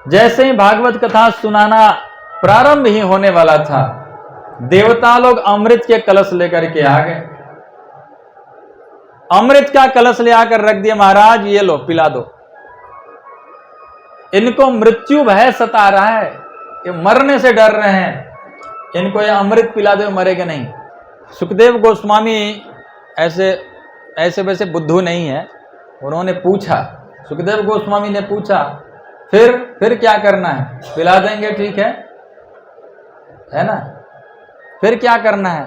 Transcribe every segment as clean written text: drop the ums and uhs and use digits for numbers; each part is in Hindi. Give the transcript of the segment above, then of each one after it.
जैसे ही भागवत कथा सुनाना प्रारंभ ही होने वाला था, देवता लोग अमृत के कलश लेकर के आ गए। अमृत का कलश ले आकर रख दिया, महाराज ये लो पिला दो। इनको मृत्यु भय सता रहा है, ये मरने से डर रहे हैं, इनको ये अमृत पिला दो, मरेगा नहीं। सुखदेव गोस्वामी ऐसे वैसे बुद्धू नहीं है, उन्होंने पूछा, सुखदेव गोस्वामी ने पूछा फिर क्या करना है? पिला देंगे, ठीक है ना? फिर क्या करना है?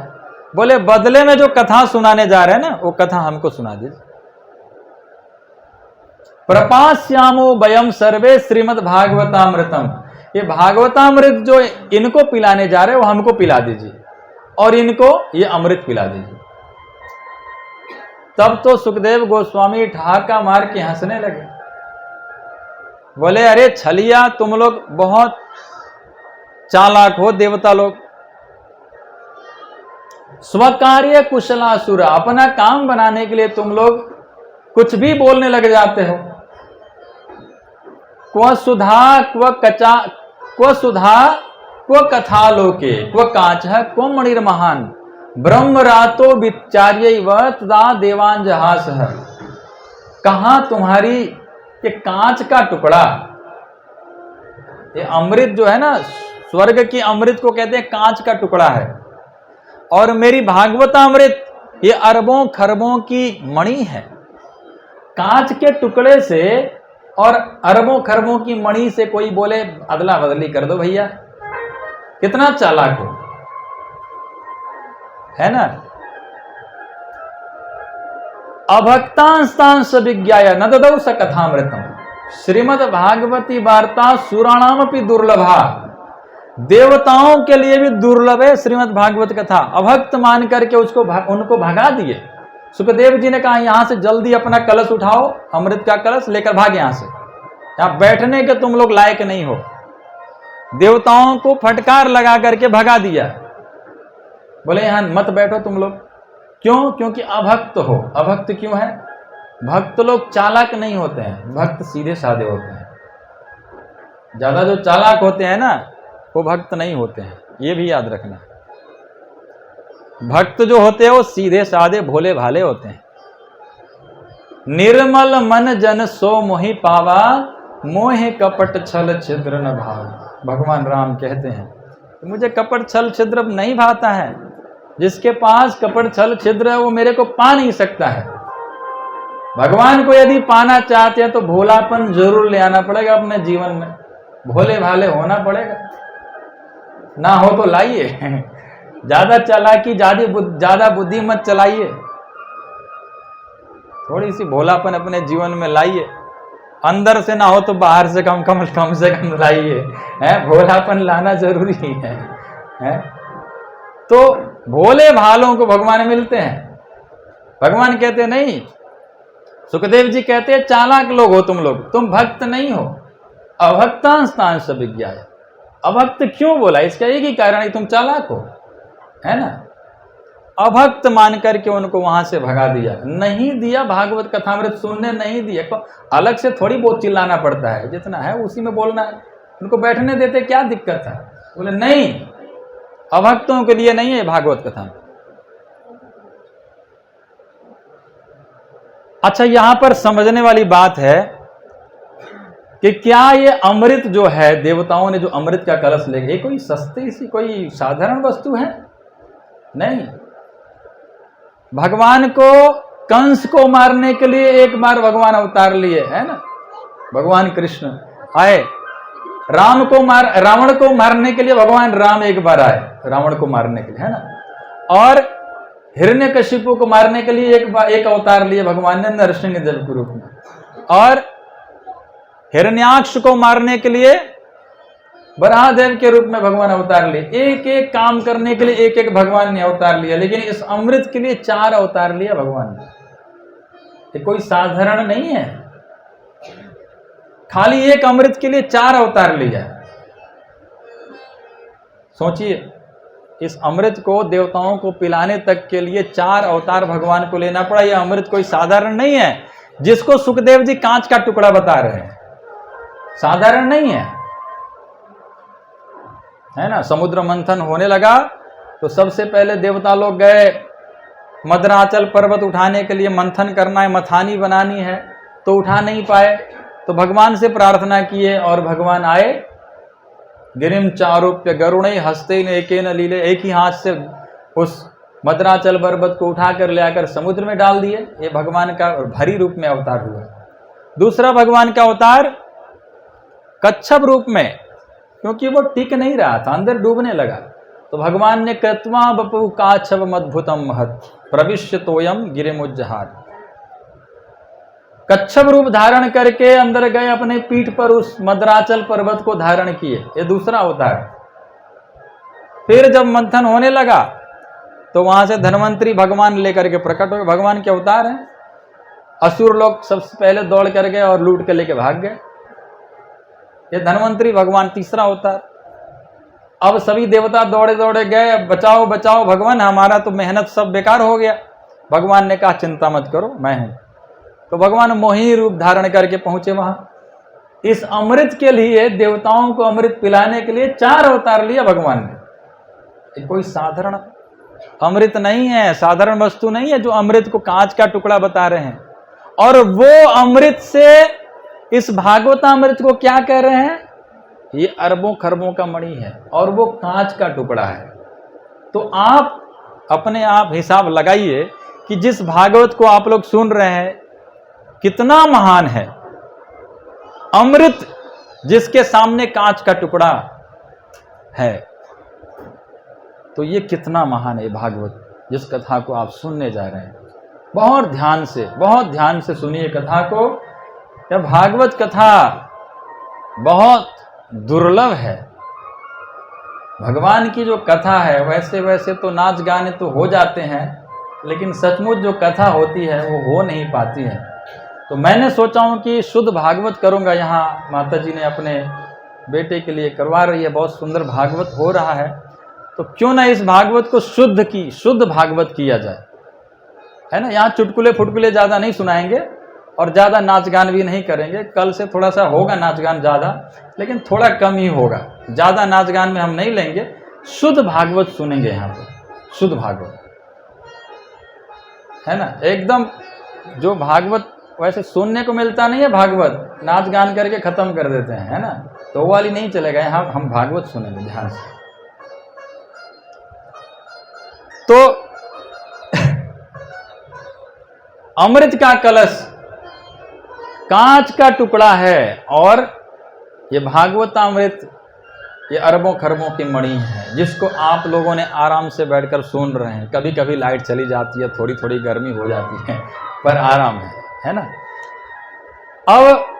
बोले बदले में जो कथा सुनाने जा रहे हैं ना, वो कथा हमको सुना दीजिए। प्रपास्यामो वयम सर्वे श्रीमद् भागवतामृतम, ये भागवतामृत जो इनको पिलाने जा रहे हैं वो हमको पिला दीजिए, और इनको ये अमृत पिला दीजिए। तब तो सुखदेव गोस्वामी ठहाका मार के हंसने लगे, बोले अरे छलिया, तुम लोग बहुत चालाक हो देवता लोग। स्वकार्य कुशलासुर, अपना काम बनाने के लिए तुम लोग कुछ भी बोलने लग जाते हो। क्व सुधा क्व कथा लोके क्व कांच क्व मणिर्महान ब्रह्म रातो विचार्यैव तदा देवांजहास। कहां तुम्हारी ये कांच का टुकड़ा, ये अमृत जो है ना, स्वर्ग की अमृत को कहते हैं कांच का टुकड़ा है, और मेरी भागवतामृत ये अरबों खरबों की मणि है। कांच के टुकड़े से और अरबों खरबों की मणि से कोई बोले अदला बदली कर दो भैया, कितना चालाक हो, है ना? अभक्तांस्तांस विज्ञाय न ददौ स कथामृतम, श्रीमद् भागवती वार्ता सुराणामपि दुर्लभा, देवताओं के लिए भी दुर्लभ है श्रीमद् भागवत कथा। अभक्त मान करके उनको भगा दिए। सुखदेव जी ने कहा यहां से जल्दी अपना कलश उठाओ, अमृत का कलश लेकर भाग यहां से, यहां बैठने के तुम लोग लायक नहीं हो। देवताओं को फटकार लगा करके भगा दिया, बोले यहां मत बैठो तुम लोग। क्यों? क्योंकि अभक्त हो। अभक्त क्यों है? भक्त लोग चालाक नहीं होते हैं, भक्त सीधे साधे होते हैं। ज्यादा जो चालाक होते हैं ना, वो भक्त नहीं होते हैं, ये भी याद रखना। भक्त जो होते हैं वो सीधे साधे भोले भाले होते हैं। निर्मल मन जन सो मोहि पावा, मोहे कपट छल छिद्र न भाव। भगवान राम कहते हैं तो मुझे कपट छल छिद्र नहीं भाता है। जिसके पास कपट छल छिद्र है वो मेरे को पा नहीं सकता है। भगवान को यदि पाना चाहते हैं तो भोलापन जरूर ले आना पड़ेगा अपने जीवन में, भोले भाले होना पड़ेगा। ना हो तो लाइए, ज्यादा चालाकी ज्यादा बुद्धि मत चलाइए, थोड़ी सी भोलापन अपने जीवन में लाइए। अंदर से ना हो तो बाहर से कम से कम लाइए, भोलापन लाना जरूरी है। तो भोले भालों को भगवान मिलते हैं। भगवान कहते नहीं, सुखदेव जी कहते हैं चालाक लोग हो तुम लोग, तुम भक्त नहीं हो। अभक्तांस्तांस विज्ञाय, अभक्त क्यों बोला? इसका एक ही कारण है, तुम चालाक हो, है ना? अभक्त मान करके उनको वहां से भगा दिया, नहीं दिया भागवत कथामृत सुनने, नहीं दिया। तो अलग से थोड़ी बहुत चिल्लाना पड़ता है, जितना है उसी में बोलना है। उनको बैठने देते, क्या दिक्कत है? बोले नहीं, अभक्तों के लिए नहीं है भागवत कथा। अच्छा, यहां पर समझने वाली बात है कि क्या ये अमृत जो है, देवताओं ने जो अमृत का कलश ले गए, कोई सस्ती सी कोई साधारण वस्तु है? नहीं। भगवान को, कंस को मारने के लिए एक बार भगवान अवतार लिए, है ना? भगवान कृष्ण आए, रावण को मारने के लिए भगवान राम एक बार आए, रावण को मारने के लिए, है ना? और हिरण्यकशिपु को मारने के लिए एक अवतार लिए भगवान ने नरसिंह देव के रूप में, और हिरण्याक्ष को मारने के लिए वराहदेव के रूप में भगवान अवतार लिए। एक एक काम करने के लिए एक एक भगवान ने अवतार लिया, लेकिन इस अमृत के लिए 4 अवतार लिया भगवान ने। ये कोई साधारण नहीं है, खाली एक अमृत के लिए 4 अवतार लिया। सोचिए, इस अमृत को देवताओं को पिलाने तक के लिए 4 अवतार भगवान को लेना पड़ा। यह अमृत कोई साधारण नहीं है, जिसको सुखदेव जी कांच का टुकड़ा बता रहे हैं, साधारण नहीं है। है ना। समुद्र मंथन होने लगा तो सबसे पहले देवता लोग गए, मद्राचल पर्वत उठाने के लिए मंथन करना है, मथानी बनानी है, तो उठा नहीं पाए, तो भगवान से प्रार्थना किए और भगवान आए, गिरिम चारूप्य गरुणे हस्ते न एकेन लीले, एक ही हाथ से उस मद्राचल पर्वत को उठाकर ले आकर समुद्र में डाल दिए। ये भगवान का भरी रूप में अवतार हुआ। दूसरा भगवान का अवतार कच्छप रूप में, क्योंकि वो टिक नहीं रहा था, अंदर डूबने लगा, तो भगवान ने कृत्वा बपु काच्छप अद्भुतम महत प्रविश्य तोयम गिरिमुज्जहार, कच्छप रूप धारण करके अंदर गए, अपने पीठ पर उस मद्राचल पर्वत को धारण किए। ये दूसरा अवतार। फिर जब मंथन होने लगा तो वहां से धन्वंतरी भगवान लेकर के प्रकट हो गए। भगवान के अवतार हैं। असुर लोग सबसे पहले दौड़ कर गए और लूट के लेके भाग गए। ये धन्वंतरी भगवान तीसरा अवतार। अब सभी देवता दौड़े दौड़े गए, बचाओ बचाओ भगवान, हमारा तो मेहनत सब बेकार हो गया। भगवान ने कहा चिंता मत करो, मैं हूं। तो भगवान मोहिनी रूप धारण करके पहुंचे वहां। इस अमृत के लिए, देवताओं को अमृत पिलाने के लिए 4 अवतार लिया भगवान ने। ये कोई साधारण अमृत नहीं है, साधारण वस्तु नहीं है जो अमृत को कांच का टुकड़ा बता रहे हैं। और वो अमृत से इस भागवतामृत को क्या कह रहे हैं, ये अरबों खरबों का मणि है और वो कांच का टुकड़ा है। तो आप अपने आप हिसाब लगाइए कि जिस भागवत को आप लोग सुन रहे हैं कितना महान है। अमृत जिसके सामने कांच का टुकड़ा है, तो ये कितना महान है भागवत, जिस कथा को आप सुनने जा रहे हैं। बहुत ध्यान से सुनिए कथा को। यह भागवत कथा बहुत दुर्लभ है। भगवान की जो कथा है, वैसे तो नाच गाने तो हो जाते हैं, लेकिन सचमुच जो कथा होती है वो हो नहीं पाती है। तो मैंने सोचा हूं कि शुद्ध भागवत करूंगा। यहाँ माता जी ने अपने बेटे के लिए करवा रही है, बहुत सुंदर भागवत हो रहा है, तो क्यों ना इस भागवत को शुद्ध भागवत किया जाए, है ना। यहाँ चुटकुले फुटकुले ज्यादा नहीं सुनाएंगे और ज्यादा नाच गान भी नहीं करेंगे। कल से थोड़ा सा होगा नाच गान ज्यादा, लेकिन थोड़ा कम ही होगा। ज्यादा नाच गान में हम नहीं लेंगे, शुद्ध भागवत सुनेंगे यहाँ पर, शुद्ध भागवत, है ना। एकदम जो भागवत वैसे सुनने को मिलता नहीं है, भागवत नाच गान करके खत्म कर देते हैं, है ना, तो वो वाली नहीं चलेगा। यहाँ हम भागवत सुनेंगे ध्यान से। तो अमृत का कलश कांच का टुकड़ा है और ये भागवतामृत ये अरबों खरबों की मणि है, जिसको आप लोगों ने आराम से बैठकर सुन रहे हैं। कभी कभी लाइट चली जाती है, थोड़ी थोड़ी गर्मी हो जाती है, पर आराम है ना। अब